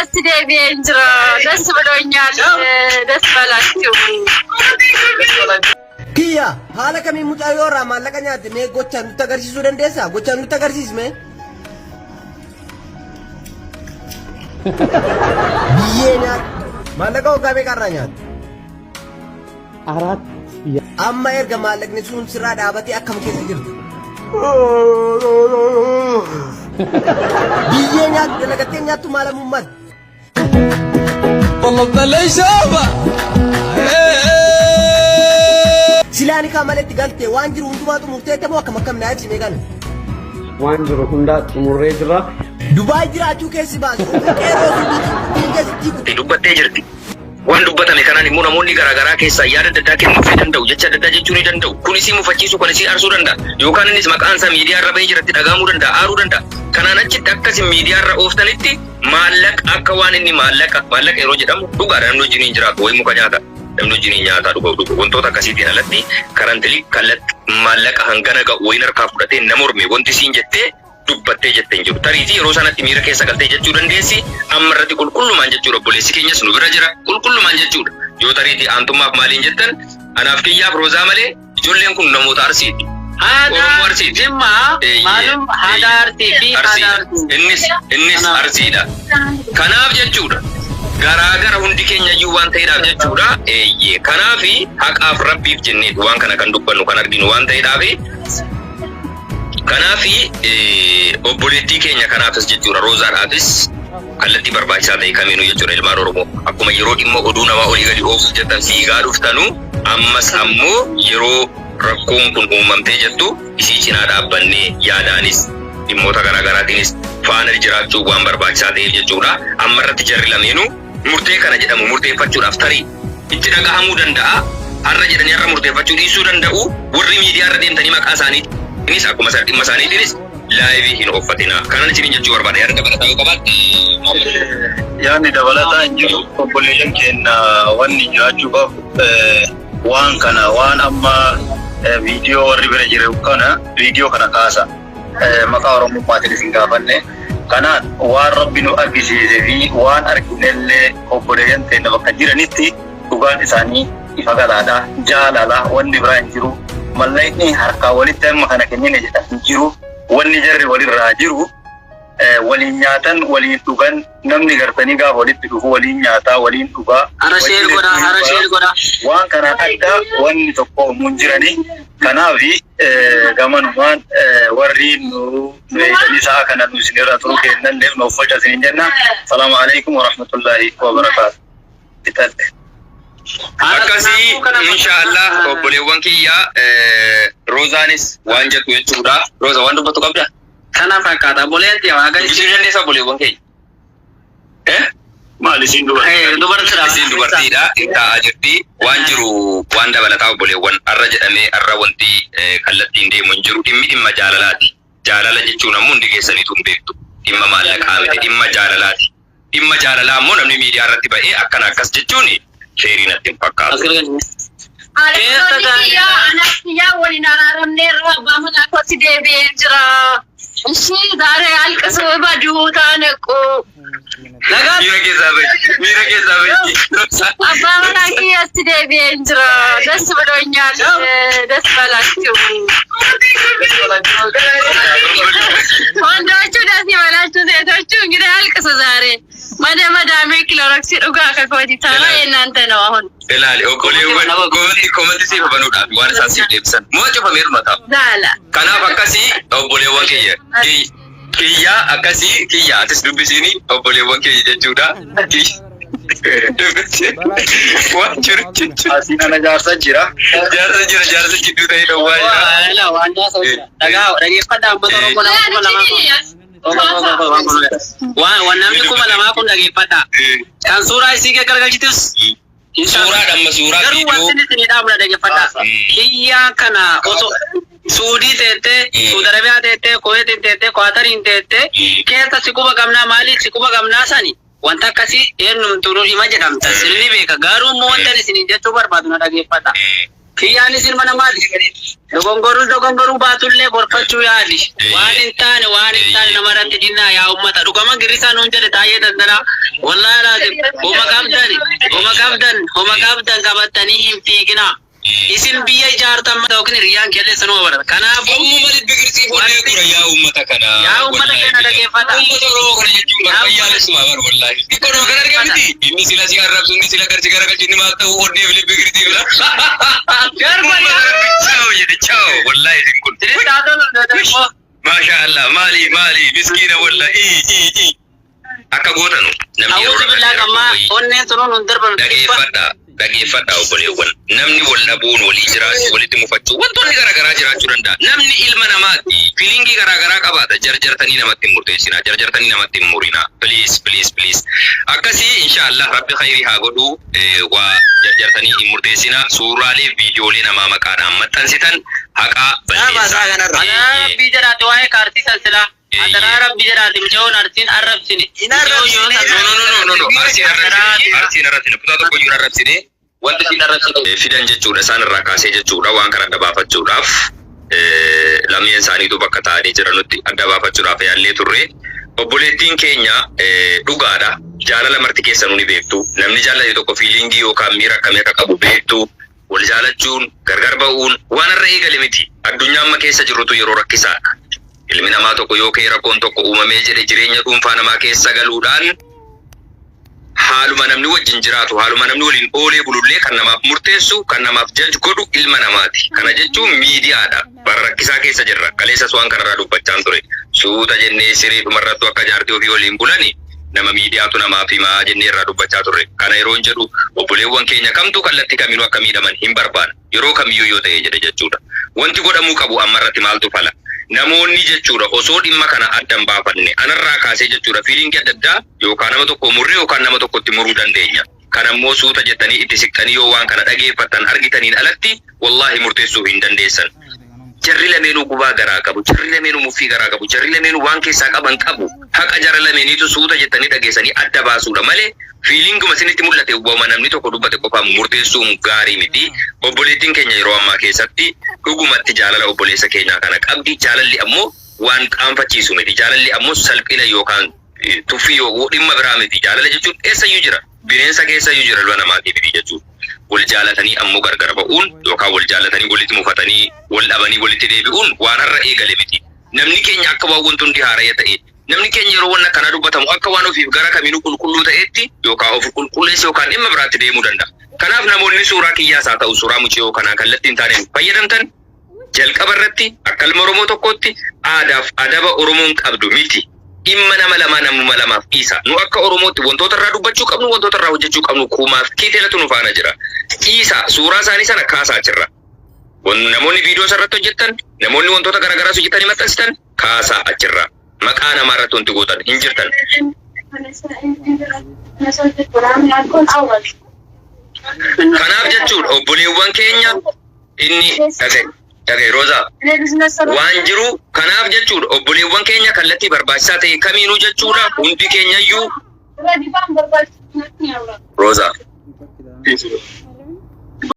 yesterday Benjra. That's what I know. That's balachu. Kia, hala kami mutayora malaga nyate me gochan tagarsisu dandesa, gochan tagarsis me. Biyena malaga ogabe karanya. Arat ya. Amma erga malagni sun sira dabati akkam kesi jirtu. Biyena dalagateen tu malam ummad. والله ليش ابا Silani kamaleti galte wanjiru undumatu murtete mo kam naati megan. Wanjuru hunda umurre jira. Dubai jiraachuu keessi baasu qeerroo fi dingeessitti dubbattee jirti. Waan dubbatame kanaan immoo namoonni garaagaraa keessaa yaada adda addaa kennuu danda'u, jecha adda addaa jechuu ni danda'u. Kunis mufachiisuu, kunis arsuu danda'a. Yookaan innis maqaan isaa miidiyaa irra bahee jiratti dhagahamuu danda'a, aaruu danda'a. Kanaan achitti akkasii miidiyaa irra ooftanitti maallaqa akka waan inni maallaqa yeroo jedhamu dhugaadha namni wajjin hin jiraatu wayi muka nyaata. Namni wajjin hin nyaataa dhuga wantoota akkasiitiin alatti karantilii kallatti maallaqa hangana ga'u wayin harkaa fudhatee nama morme wanti siin jettee dubbattee jettee hin jiru. Tariitii yeroo sanatti miira keessa galtee jechuu dandeessi. Amma irratti qulqullumaan jechuudha. Obboleessi keenyas nu bira jira. Qulqullumaan jechuudha. Yoo tariitii aantummaaf maaliin jettan anaaf kiyyaaf roozaa malee ijoolleen kun namoota Arsiiti. Oromoo Arsiiti. Jimma maalum haadha Arsii fi haadha Arsii. Innis Arsiidha. Kanaaf jechuudha. Garaagara hundi keenya iyyuu waan ta'eedhaaf jechuudha. Kanaafi haqaaf rabbiif jennee waan kana kan dubbannu kan arginu waan ta'eedhaafi. Kanaafi obboleettii keenya kanaafis jechuudha roozaadhaafis kallattii barbaachisaa ta'e kamiinuu jechuudha ilmaan Oromoo akkuma yeroo dhimma oduu namaa olii gadi oofuuf jettan siigaa dhuftanu ammas ammoo yeroo rakkoon kun uumamtee jettu isii cinaa dhaabbannee yaadaanis dhimmoota garaagaraatiinis faana jiraachuu waan barbaachisaa ta'eef jechuudha. Amma irratti jarri lameenuu murtee kana jedhamu murteeffachuudhaaf tarii itti dhagahamuu danda'a. Har'a jedhanii har'a murteeffachuu dhiisuu danda'u. Warri miidiyaa irra deemtanii maqaa isaanii Inis akkuma dhimma isaaniitiinis laayivii hin uffatina. Kanan isin jechuu barbaada. Yaada dabalataa yoo qabaatte. Yaadni dabalataa hin jiru. Obboleeyyan keenya wanni jiraachuu qabu waan kana waan amma viidiyoo warri bira jiru kana viidiyoo kana kaasa. Maqaa Oromommaatiin isin gaafanne. Kanaan waan rabbi nu argisiisee fi waan arginellee obboleeyyan keenya bakka jiranitti dhugaan isaanii ifa galaadha. Jaalala wanni biraa hin jiru. Mallayni harka walitti amma kana kennine jedhan jiru wanni jarri walirraa jiru waliin nyaatan waliin dhugan namni gartanii gaafa walitti dhufu waliin nyaataa waliin dhugaa harasheel godha waan kana adda wanni tokko mun jirani kanaafi gamanumaan warri nu isaa kana nu isinirraa turuu kennan leef nu uffacha isin jenna. Salaamu alaikum wa rahmatullahi wa barakaatuh. Akkasii inshaallah obboleewwan kiyya roozaanis waan jettu jechuudha. Rooza waan dubbatu qabda? Kana fakkaata obboleetti waaqa Ibsuu dandeessa obboleewwan keenya? Maal isin dubartiidha. Isin dubartiidha. Taa'aa jirti. Waan jiru waan dabalataa obboleewwan har'a jedhamee har'a wanti kallattiin deemu hin jiru. Dhimma jaalalaati. Jaalala jechuun ammoo hundi keessaniitu hin beektu. Dhimma maallaqaa miti. Dhimma jaalalaati. Dhimma jaalalaa ammoo namni miidiyaa irratti ba'ee akkana akkas jechuuni. Sheerii natti hin fakkaatu. Anakiyyaa waliin araaramnee irraa abbaa manaa kootti deebi'ee jira. Ishii zaaree halkasuma baduu taane qoo. Miira keessaa bahi. Abbaa manaa kiyyaatti deebi'ee jira. Das badooñaal das balachu. Wantoቹ das balachu seetoቹ እንግዲህ halkasa zaaree. Madaamee kiloroksii dhugaa akka kooti taala እናንተ ነው አሁን Ilaali obboleewwan koomatti siif banuudhaaf waan isaan siif deebisan moo cufamee dhumataa? Zaala. Kanaaf akkasii obboleewwan kiyya akkasii kiyya atis dubbisiini obboleewwan kiyya jechuudha. Waan jiru jechuudha. Asiin ana jaarsa jira. Jaarsa jidduu ta'ee dhowwaa jira. Waan jaarsa dhageeffadha uummata Oromoo nama waan namni kuma lamaa kun dhageeffadha. Kan suuraa isii gargalchitus Suuraa dhamma suuraa garuu wanti isin dhaabna dhageeffadha. Kiyyaa kana osoo Suudii teettee, Suudi Arabiyaa teettee, Kuwaitiin teettee, Qaatariin teettee keessa si quba qabnaa maali si quba qabnaa sani wanta akkasii eenyumtuu hima jedhamta sirni beeka garuu immoo wanta isin jechuu barbaadu na dhageeffadha. Kiyyaanis ilma namaati. Dogongoruu baatullee gorfachuu yaali. Waan hin taane namarratti dinnaa yaa ummata. Dhugama girrisaa nuun jedhe taa'ee daldalaa. Wallaahi laazim. Homa qabdan qabattanii hin fiiginaa. Isin biyya ijaartan mata yookiin hiriyyaan kellee sanuma barata. Kanaafuu Amma malee biqiltii boodee dura yaa uummata kana. yaa ummata keenya dhaggeeffata. Uummata Oromoo kana jechuun fayyaalessuma bar wallaahi. Xiqqoo kan argamti. Inni sila si arrabsu inni sila garsi gara galchi inni maal ta'u onnee bilee biqiltii bira. Garba yaa. Ciao jedhe ciao wallaahi din kun. Masha Allah maali miskiina wallaahi. Akka gootanu namni Awuusi billaa qammaa onneen sunuun hun darban. Dhaggeeffadhaa obboleewwan namni wal dhabuun walii jiraachuu walitti mufachuu wantoonni garaagaraa jiraachuu danda'a. Namni ilma namaati fiilingii garaagaraa qabaata jarjartanii namatti hin murteessinaa jarjartanii namatti hin murinaa please akkasii inshaallah rabbi khayrii haa godhu waa jarjartanii hin murteessinaa suuraalee viidiyoolee namaa maqaadhaan maxxansitan haqaa balleessaa. Rabbii jedhaate waa'ee kaartii salsilaa. Adaraa rabbii jedhaate michoon arsiin arrabsine. No. Arsiin arrabsine kutaa tokko iyyuu arrabsine wanti siin arrabsine fidan jechuudha isaan irraa kaasee jechuudha waan kana adda baafachuudhaaf lameen isaaniitu bakka ta'anii jiranutti adda baafachuudhaaf yaallee turre. Obboleettiin keenya dhugaadha jaalala marti keessanuu ni beektu namni jaalate tokko fiilingii yookaan miira akkamii akka qabu beektu wal jaalachuun gargar ba'uun waan irra eegale miti addunyaa amma keessa jirrutu yeroo rakkisaadha. Ilmi namaa tokko yoo kee rakkoon tokko uumamee jedhe jireenya dhuunfaa namaa keessa galuudhaan haaluma namni wajjin jiraatu haaluma namni waliin oolee bulullee kan namaaf murteessu kan namaaf jaj godhu ilma namaati. Kana jechuun miidiyaadha. Bara rakkisaa keessa jirra. Kaleessas waan kanarraa dubbachaan ture. Suuta jennee siree dhumarrattu akka jaartii ofii waliin bulani nama miidiyaatu namaaf himaa jennee irraa dubbachaa turre. Kana yeroon jedhu obboleewwan keenya kamtu kallattii kamiinuu akka miidhaman hin barbaanne yeroo kamiyyuu yoo ta'e jedhe jechuudha. Wanti godhamuu qabu ammarratti maaltu fala? Namoonni jechuudha osoo dhimma kana addan baafanne anarraa kaasee jechuudha fiilingii adda addaa yookaan nama tokko murree yookaan nama tokkotti muruu dandeenya. Kan ammoo suuta jettanii itti siqtanii yoo waan kana dhageeffattan argitaniin alatti wallahi murteessuu hin dandeessan. Jarri lameenuu gubaa garaa qabu, jarri lameenuu muffii garaa qabu, jarri lameenuu waan keessaa qaban qabu. Haqa jara lameeniitu suuta jettanii dhageessanii adda baasuudha malee fiilinguma isinitti mul'ate uumama namni tokko dubbate qofaan murteessuun gaarii miti. Obboleettiin keenya yeroo ammaa keessatti dhugumatti jaalala obboleessa keenyaa kana qabdi. Jaalalli ammoo waan qaanfachiisu miti. Jaalalli ammoo salphina yookaan tuffii yoo dhimma biraa miti. Jaalala jechuun eessayyuu jira. Bineensa keessayyuu jira luba namaatiif miti jechuudha. Wal jaalatanii ammoo gargar ba'uun yookaan wal jaalatanii walitti mufatanii wal dhabanii walitti deebi'uun waan har'a eegale miti. Namni keenya akka waan wanti hundi haara'ee ta'e namni keenya yeroo waan akkanaa dubbatamu akka waan ofiif gara kamiinuu qulqulluu ta'etti yookaan of qulqulleessa yookaan dhimma biraatti deemuu danda'a. Kanaaf namoonni suuraa kiyyaas haa ta'u suuraa mucayyoo kanaa kallattii hin taaneen fayyadamtan jalqaba irratti akka ilma Oromoo tokkotti aadaaf adaba Oromoon qabdu miti. Dhimma nama lamaa namuma lamaaf dhiisa. Nu akka Oromootti wantoota irraa dubbachuu qabnu wantoota irraa hojjechuu qabnu kumaaf kiiteelatu nu faana jira. Dhiisa suuraa isaanii sana kaasaa jirra. Namoonni viidiyoo irratti hojjetan namoonni wantoota garaagaraas hojjetanii maxxansitan kaasaa achirra. Maqaa namaa irratti wanti gootan hin jirtan. Kanaaf jechuudha obboleewwan keenya inni dhagaye Roozaa waan jiru kanaaf jechuudha obboleewwan keenya kallattii barbaachisaa ta'e kamiinuu jechuudha hundi keenyayyuu Roozaa